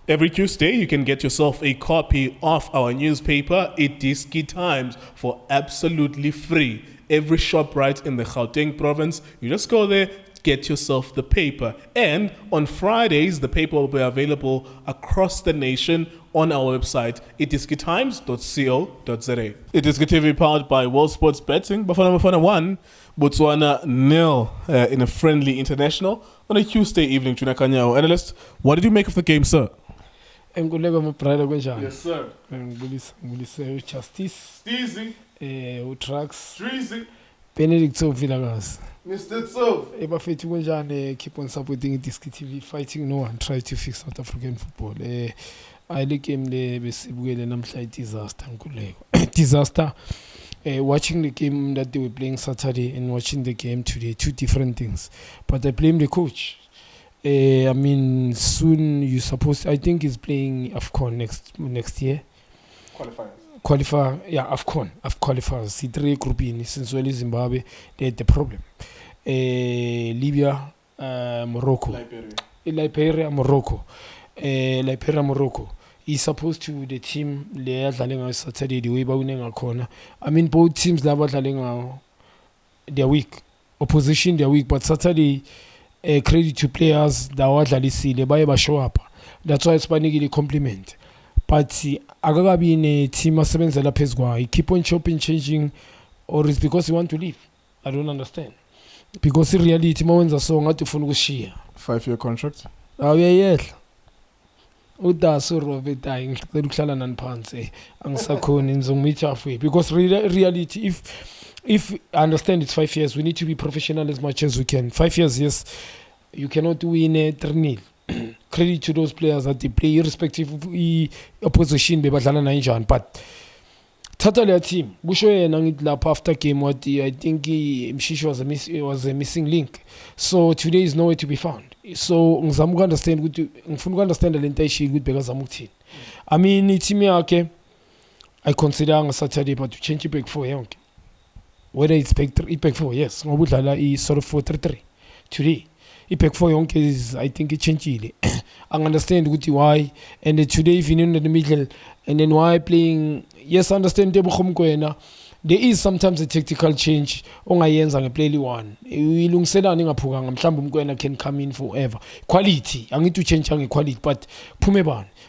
Every Tuesday, you can get yourself a copy of our newspaper, iDiskiTV, for absolutely free. Every shop right in the Gauteng province, you just go there, get yourself the paper. And on Fridays, the paper will be available across the nation on our website, iDiskiTimes.co.za. iDiskiTV powered by World Sports Betting. Bafana Bafana 1, Botswana 0 in a friendly international on a Tuesday evening. Junior Khanye, our analyst. What did you make of the game, sir? Yes, sir. Justice. Easy. Trucks. Treasy. Benedict Villagas. Mr. So. Keep on supporting iDiskiTV, fighting no one, try to fix South African football. I like him the disaster. Disaster. Watching the game that they were playing Saturday and watching the game today, two different things. But I blame the coach. I mean, soon I think he's playing AFCON next year. Qualifier, yeah, AFCON qualifiers. C3 group in since well Zimbabwe, they had the problem. Libya, Morocco. Liberia, Morocco. He's supposed to the team they are playing Saturday the way winning a corner. I mean, both teams they're weak. Opposition they're weak, but Saturday. Credit to players that are they show up. That's why it's a compliment. But I be in a team of 7 he keep on chopping, changing, or it's because he want to leave. I don't understand. Because in reality, moments are so not to follow share. 5-year contract? Oh yeah. Uda so Robert dying and pants ang sakon in some halfway. Because reality if I understand it's 5 years, we need to be professional as much as we can. 5 years, yes, you cannot win a 3-0. Credit to those players that they play irrespective of the opposition. But totally team. After game, what I think Mshish was a missing link. So today is nowhere to be found. So I understand the entire shit good because I'm team. I mean, it's me okay. I consider on Saturday, but to change it back for young. Whether it's back 4, yes. Is sort of 4-3-3 today. Back 4 young is I think it changed. I understand why. And today if you in the middle and then why playing yes, I understand Teboho Mokoena. There is sometimes a tactical change. Ongayenza play one. Ilungisela ningaphuka mhlawumbe Mokoena can come in forever. Quality. I need to change quality, but phume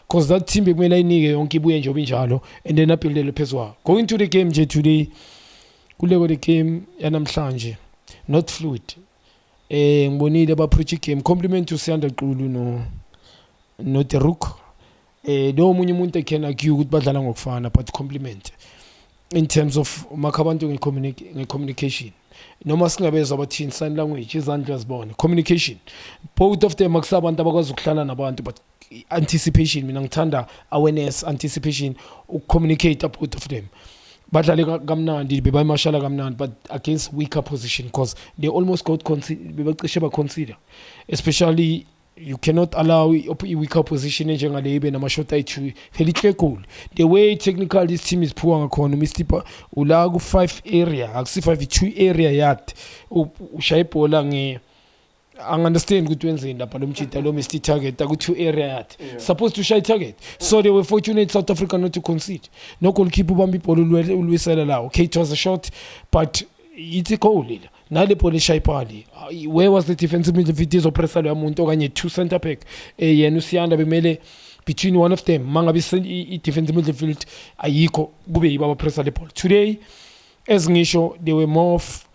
because that team bekumele inike yonke ibuye nje obinjalo and then aphindele phezulu. Going to the game today. Kuleko the game yanamhlanje not fluid. Ngibonile abapreach game compliment to Siyanda Qulu no Teruk. Do omunye umuntu ekena argue ukuthi badlala ngokufana but compliment in terms of makabantu communication. Noma singabezwa abathini sign language izandla zibone communication. Both of them akusabantu abakwazi ukuhlala nabantu but anticipation mina ngithanda awareness anticipation communicate both of them. But against weaker position because they almost got consider. Especially you cannot allow a weaker position the way technical this team is poor economy ulagu 5 area actually 5 area yat I understand good wenzeni lapha lo mchita lo missed target ku 2 area yat supposed to shy target so they were fortunate South Africa not to concede no goalkeeper bambi ball ulwisela la okay it was a shot but it's a goal na le ball shy pali where was the defensive midfield oppressor ya muntu okanye 2 center back yena uSiyanda bemele between one of them mangabe I defensive midfield ayikho kube yiba oppressor le ball today as ngisho they were more of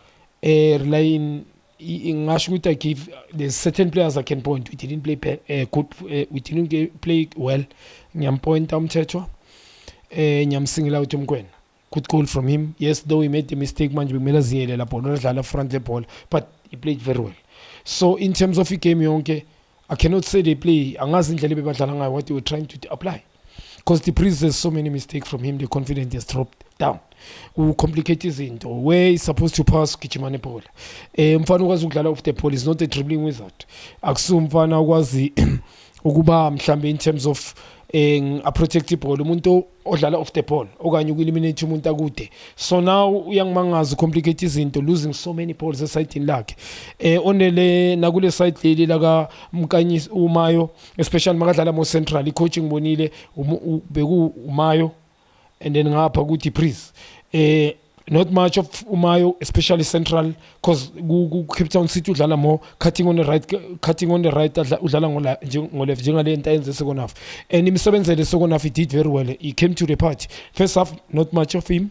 relying in I give there's certain players I can point. We didn't play we didn't play well. Nyam point Mthethwa. Nyam single out Mokoena. Good goal from him. Yes, though he made the mistake manji bemela ziyele la ball la front the ball, but he played very well. So in terms of the game yonke, I cannot say they play angazi indlela bebadlala ngayo what they were trying to apply. Because the priest has so many mistakes from him, the confidence has dropped down. Who complicates into where he's supposed to pass Kichimane ball. Mfano was ukudlala off the ball is not a dribbling wizard. Aksu mfana was ukuba mhlambe in terms of a protective ball umuntu odlala off the ball okanye ukueliminate umuntu akude. So now uyangimangaza complicate izinto, losing so many balls esayidini lakhe. Onele nakule side leli laka Mkanyisi uMayo, especially makadlala mo central, i-coaching bonile beku uMayo and then ngapha kuthi Breeze. Not much of Umayo, especially central, because Cape Town City udlala more cutting on the right udlala ngoleft njengale entayenze second half. And imisebenzi le second half he did very well. He came to the party. First half not much of him.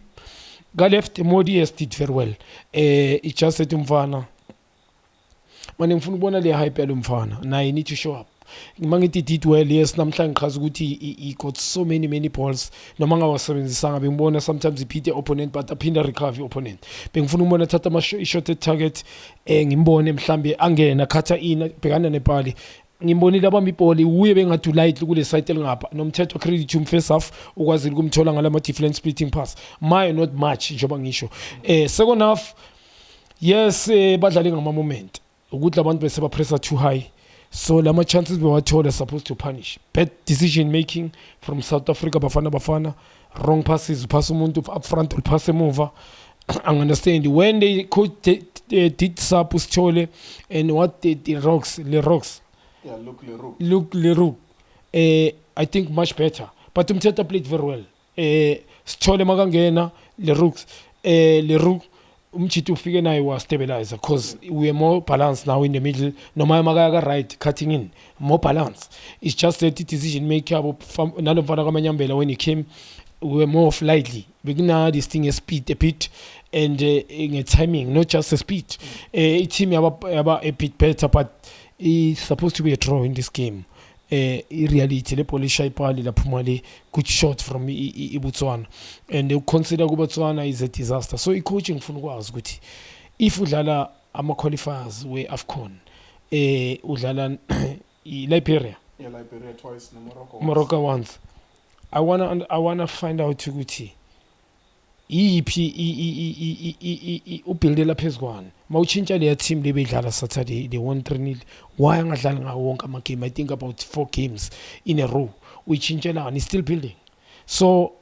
Ga left Modi did very well. He just said umfana. Manje ngifuna ukubona le hype yalo mfana. Na he need to show up. Mangithi did well, yes, namhlanje ngichaza ukuthi he got so many balls noma ngawasebenzisanga bengibona sometimes iphite opponent but aphinda recover opponent. Bengifuna umbona thatha shot at target ngimbone mhlambe angena khatha ina bhekana nepali. Ngimbonile abami ibhola uye bengathi lightly kule side elingapha nomthetho credit to first half ukwazi ukumthola ngala different splitting pass. Mayo not much njengoba ngisho. Second half yes badlale ngama moment ukuthi abantu bese ba pressure too high. So lama chances we were told are supposed to punish. Bad decision making from South Africa, Bafana, wrong passes, pass umuntu up front or pass him over. I understand when they did sub Chole and what the rocks. Yeah, Luke Leroux. I think much better. But Umteta played very well. Chole magangena Leroux. Umchitu ufike naye was stabilizer because we are more balanced now in the middle. No matter right cutting in, more balance. It's just a decision maker. None of Manyambela when he came, we were more lightly. Beginner this thing is speed a bit and in a timing, not just a speed. It's him about a bit better, but it's supposed to be a draw in this game. Reality le Polisha ipali la Pumali good shot from Botswana and they consider Botswana is a disaster. So coaching funa ukwazi ukuthi if udlala ama qualifiers we AFCON udlala Liberia twice no Morocco once. I wanna find out ukuthi ubuildela phezukwana mawuchintsha le team lebedlala Saturday they won 3-0. Why angadlali ngawo wonke ama game? I think about 4 games in a row uyichintshelana is still building. So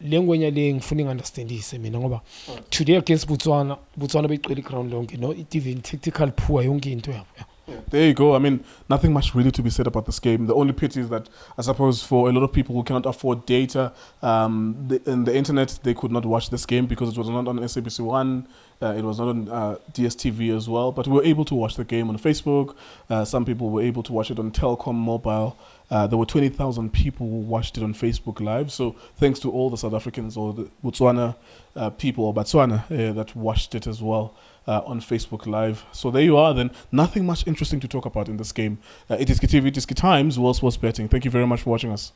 lengwenya le ngifuna understandise mina ngoba today against Botswana begcwele ground lonke no it even tactical poor yonke into yabo. Yeah, there you go. I mean, nothing much really to be said about this game. The only pity is that I suppose for a lot of people who cannot afford data in the internet, they could not watch this game because it was not on SABC1. It was not on DSTV as well. But we were able to watch the game on Facebook. Some people were able to watch it on Telkom Mobile. There were 20,000 people who watched it on Facebook Live. So thanks to all the South Africans or the Botswana people or Botswana that watched it as well. On Facebook Live. So there you are then. Nothing much interesting to talk about in this game. iDiskiTV, iDiskiTimes, World Sports Betting. Thank you very much for watching us.